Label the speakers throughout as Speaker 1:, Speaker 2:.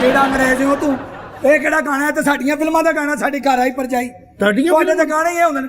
Speaker 1: ਕਿਹੜਾ ਅੰਗਰੇਜ਼ ਹੋ ਤੂੰ? ਇਹ ਕਿਹੜਾ ਗਾਣਾ ਹੈ? ਤੇ ਸਾਡੀਆਂ ਫਿਲਮਾਂ ਦਾ ਗਾਣਾ, ਸਾਡੀ ਘਰ ਆਈ ਪਰਜਾਈ. ਤੁਹਾਡੇ ਤਾਂ ਗਾਣੇ ਹੀ ਹੁੰਦੇ ਨੇ.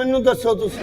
Speaker 2: ਮੈਨੂੰ ਦੱਸੋ ਤੁਸੀਂ.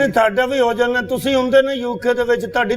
Speaker 2: ਨਹੀਂ ਤੁਹਾਡਾ ਵੀ ਹੋ ਜਾਣਾ. ਤੁਸੀਂ ਹੁੰਦੇ ਨੇ ਯੂਕੇ ਦੇ ਵਿੱਚ ਤੁਹਾਡੀ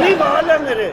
Speaker 2: ਨਹੀਂ ਬਾਲ ਹੈ ਮੇਰੇ.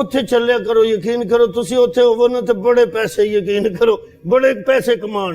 Speaker 2: ਉੱਥੇ ਚੱਲਿਆ ਕਰੋ. ਯਕੀਨ ਕਰੋ ਤੁਸੀਂ ਉੱਥੇ ਹੋਵੋ ਨਾ ਤੇ ਬੜੇ ਪੈਸੇ, ਯਕੀਨ ਕਰੋ ਬੜੇ ਪੈਸੇ ਕਮਾਣ.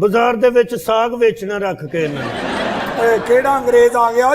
Speaker 2: ਬਾਜ਼ਾਰ ਦੇ ਵਿੱਚ ਸਾਗ ਵੇਚਣਾ ਰੱਖ ਕੇ ਇਹਨਾਂ ਨੇ.
Speaker 1: ਕਿਹੜਾ ਅੰਗਰੇਜ਼ ਆ ਗਿਆ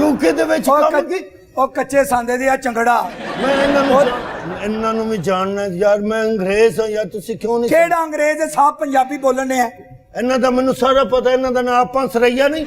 Speaker 2: ਯੂਕੇ ਦੇ ਵਿੱਚ ਕੰਮ ਕੀ?
Speaker 1: ਉਹ ਕੱਚੇ ਸਾਂਦੇ ਦੀ ਆ ਚੰਗੜਾ.
Speaker 2: ਮੈਂ ਇਹਨਾਂ ਨੂੰ ਵੀ ਜਾਣਨਾ ਯਾਰ. ਮੈਂ ਅੰਗਰੇਜ਼ ਹਾਂ ਯਾਰ. ਤੁਸੀਂ ਕਿਉਂ ਨਹੀਂ?
Speaker 1: ਕਿਹੜਾ ਅੰਗਰੇਜ਼ ਹੈ? ਸਾਫ ਪੰਜਾਬੀ ਬੋਲਣ ਨੇ ਹੈ.
Speaker 2: ਇਹਨਾਂ ਦਾ ਮੈਨੂੰ ਸਾਰਾ ਪਤਾ. ਇਹਨਾਂ ਦਾ ਨਾਮ ਆਪਾਂ ਸਰਈਆ ਨਹੀਂ.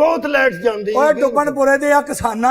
Speaker 2: ਬਹੁਤ ਲਾਈਟ ਜਾਂਦੀ
Speaker 1: ਓਏ ਡੁੱਬਣਪੁਰੇ ਦੇ ਆ ਕਿਸਾਨਾਂ,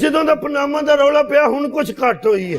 Speaker 2: ਜਦੋਂ ਦਾ ਪਨਾਮਾ ਦਾ ਰੌਲਾ ਪਿਆ ਹੁਣ ਕੁਝ ਘੱਟ ਹੋਈ ਹੈ.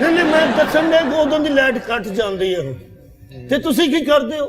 Speaker 2: ਨਹੀਂ ਮੈਂ ਦੱਸਣ ਦੇ ਕਿ ਉਦੋਂ ਦੀ ਲਾਈਟ ਕੱਟ ਜਾਂਦੀ ਹੈ ਹੁਣ. ਤੇ ਤੁਸੀਂ ਕੀ ਕਰਦੇ ਹੋ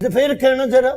Speaker 2: ਤੇ ਫਿਰ ਕਹਿਣਾ ਜਰਾ.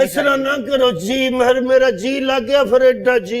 Speaker 2: ਇਸ ਤਰ੍ਹਾਂ ਨਾ ਕਰੋ ਜੀ. ਮੇਰਾ ਜੀ ਲੱਗ ਗਿਆ ਫਿਰ ਐਡਾ ਜੀ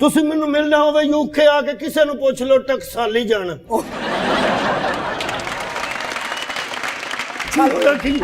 Speaker 2: ਤੁਸੀਂ ਮੈਨੂੰ ਮਿਲਣਾ ਹੋਵੇ ਯੂਕੇ ਆ ਕੇ ਕਿਸੇ ਨੂੰ ਪੁੱਛ ਲਓ ਟਕਸਾਲੀ ਜਾਣਾ.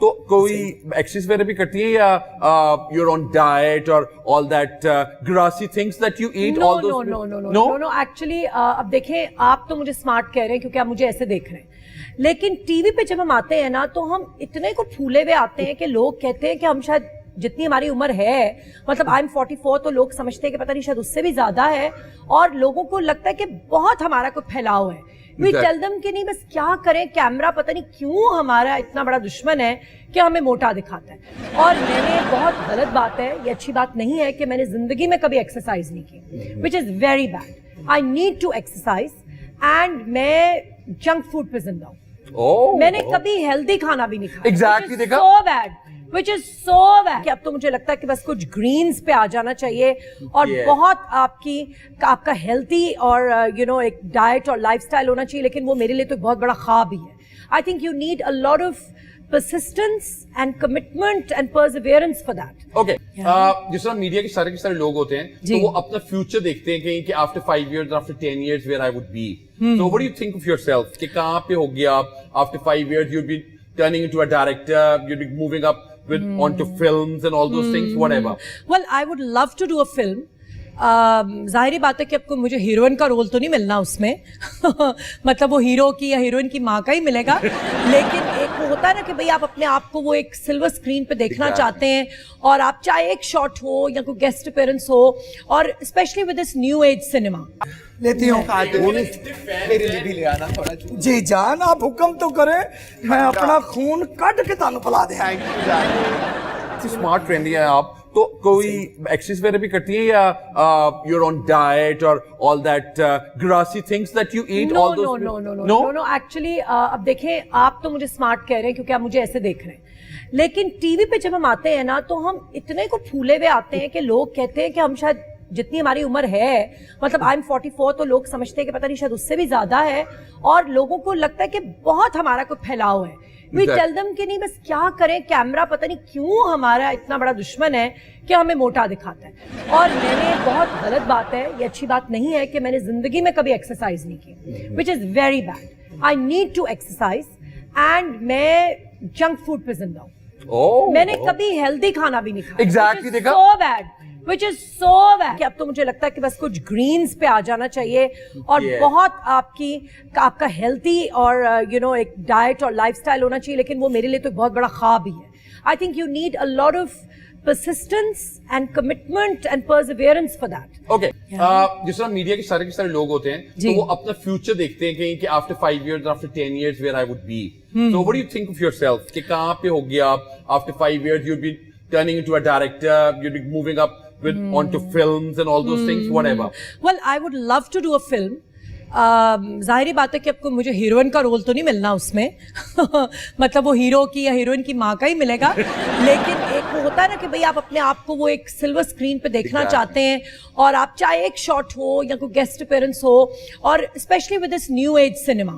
Speaker 3: تو کوئی ایکسرسائز وغیرہ بھی کرتی ہیں یا you're on diet or all that grassy things that you eat all those
Speaker 4: no actually اب دیکھیں آپ تو مجھے اسمارٹ کہہ رہے ہیں کیونکہ آپ مجھے ایسے دیکھ رہے ہیں، لیکن ٹی وی پہ جب ہم آتے ہیں نا تو ہم اتنے کو پھولے ہوئے آتے ہیں کہ لوگ کہتے ہیں کہ ہم شاید جتنی ہماری عمر ہے، مطلب I'm 44 تو لوگ سمجھتے ہیں کہ پتہ نہیں شاید اس سے بھی زیادہ ہے، اور لوگوں کو لگتا ہے کہ بہت ہمارا کوئی پھیلاؤ ہے. We tell them کہ نہیں بس کیا کریں، کیمرہ پتہ نہیں کیوں ہمارا اتنا بڑا دشمن ہے کہ ہمیں موٹا دکھاتا ہے. اور میں نے بہت غلط بات ہے، یہ اچھی بات نہیں ہے کہ میں نے زندگی میں کبھی ایکسرسائز نہیں کی، which is very bad. I need to exercise and میں جنک فوڈ پہ زندہ ہوں. میں نے کبھی ہیلدی کھانا بھی نہیں کھایا.
Speaker 3: Exactly, دیکھا
Speaker 4: so bad. which is so bad کہ اب تو مجھے لگتا ہے کہ بس کچھ گرینز پہ آ جانا چاہیے اور بہت آپ کا ہیلتھی اور ایک ڈائٹ اور لائف سٹائل ہونا چاہیے، لیکن وہ میرے لیے تو بہت بڑا خواب ہی ہے. I think you need a lot of persistence and commitment and perseverance for that.
Speaker 3: Okay. جس طرح میڈیا کے سارے لوگ ہوتے ہیں تو وہ اپنا فیوچر دیکھتے ہیں کہیں کہ after 5 years after 10 years where I would be. So what do you think of yourself کہ کہاں پہ ہو گیا آپ after 5 years you'd be turning into a director, you'd be moving up onto films and all those things, whatever.
Speaker 4: Well, I would love to do a film. ظاہری بات ہے کہ اب کو مجھے ہیروئن کا رول تو نہیں ملنا اس میں مطلب وہ ہیرو کی یا ہیروئن کی ماں کا ہی ملے گا، لیکن ایک وہ ہوتا ہے نا کہ بھئی آپ اپنے آپ کو وہ ایک سلور اسکرین پہ دیکھنا چاہتے ہیں، اور آپ چاہے ایک شاٹ ہو یا کوئی گیسٹ اپیرنس ہو، اور specially with this new age cinema.
Speaker 1: لیتی ہوں
Speaker 5: میرے لیے بھی لے آنا تھوڑا.
Speaker 1: جی جان آپ حکم تو کریں، میں اپنا خون کٹ کے تانوں پلا دیں.
Speaker 3: اسمارٹ ٹرینڈی ہیں آپ، تو کوئی ایکسرسائز وغیرہ بھی کرتی ہیں یا you're on diet or all that grassy things that you eat all those
Speaker 4: no actually اب دیکھیں آپ تو مجھے اسمارٹ کہہ رہے ہیں کیونکہ آپ مجھے ایسے دیکھ رہے ہیں، لیکن ٹی وی پہ جب ہم آتے ہیں نا تو ہم اتنے کو پھولے ہوئے آتے ہیں کہ لوگ کہتے ہیں کہ ہم شاید جتنی ہماری عمر ہے، مطلب I'm 44 تو لوگ سمجھتے ہیں کہ پتہ نہیں شاید اس سے بھی زیادہ ہے، اور لوگوں کو لگتا ہے کہ بہت ہمارا کوئی پھیلاؤ ہے. We tell them کہ نہیں بس کیا کریں، کیمرہ پتہ نہیں کیوں ہمارا اتنا بڑا دشمن ہے کہ ہمیں موٹا دکھاتا ہے. اور میں نے بہت غلط بات ہے، یہ اچھی بات نہیں ہے کہ میں نے زندگی میں کبھی ایکسرسائز نہیں کی، which is very bad. I need to exercise and میں جنک فوڈ پہ زندہ ہوں. میں نے کبھی ہیلدی کھانا بھی نہیں کھایا.
Speaker 3: Exactly, دیکھا
Speaker 4: so bad. which is so bad کہ اب تو مجھے لگتا ہے کہ بس کچھ گرینز پہ آ جانا چاہیے، اور بہت آپ کا ہیلتھی اور ایک ڈائٹ اور لائف سٹائل ہونا چاہیے، لیکن وہ میرے لیے تو بہت بڑا خواب ہی ہے. I think you need a lot of persistence and commitment and perseverance for that.
Speaker 3: Okay. جس طرح میڈیا کے سارے لوگ ہوتے ہیں تو وہ اپنا فیوچر دیکھتے ہیں کہیں کہ after 5 years after 10 years where I would be. So what do you think of yourself کہ کہاں پہ ہو گیا آپ after 5 years you'd be turning into a director, you'd be moving up onto films and all those things, whatever.
Speaker 4: Well, I would love to do a film. ظاہری بات ہے کہ اب کو مجھے ہیروئن کا رول تو نہیں ملنا اس میں مطلب وہ ہیرو کی یا ہیروئن کی ماں کا ہی ملے گا، لیکن ایک وہ ہوتا ہے نا کہ بھئی آپ اپنے آپ کو وہ ایک سلور اسکرین پہ دیکھنا چاہتے ہیں، اور آپ چاہے ایک شاٹ ہو یا کوئی گیسٹ اپیرنس ہو، اور specially with this new age cinema.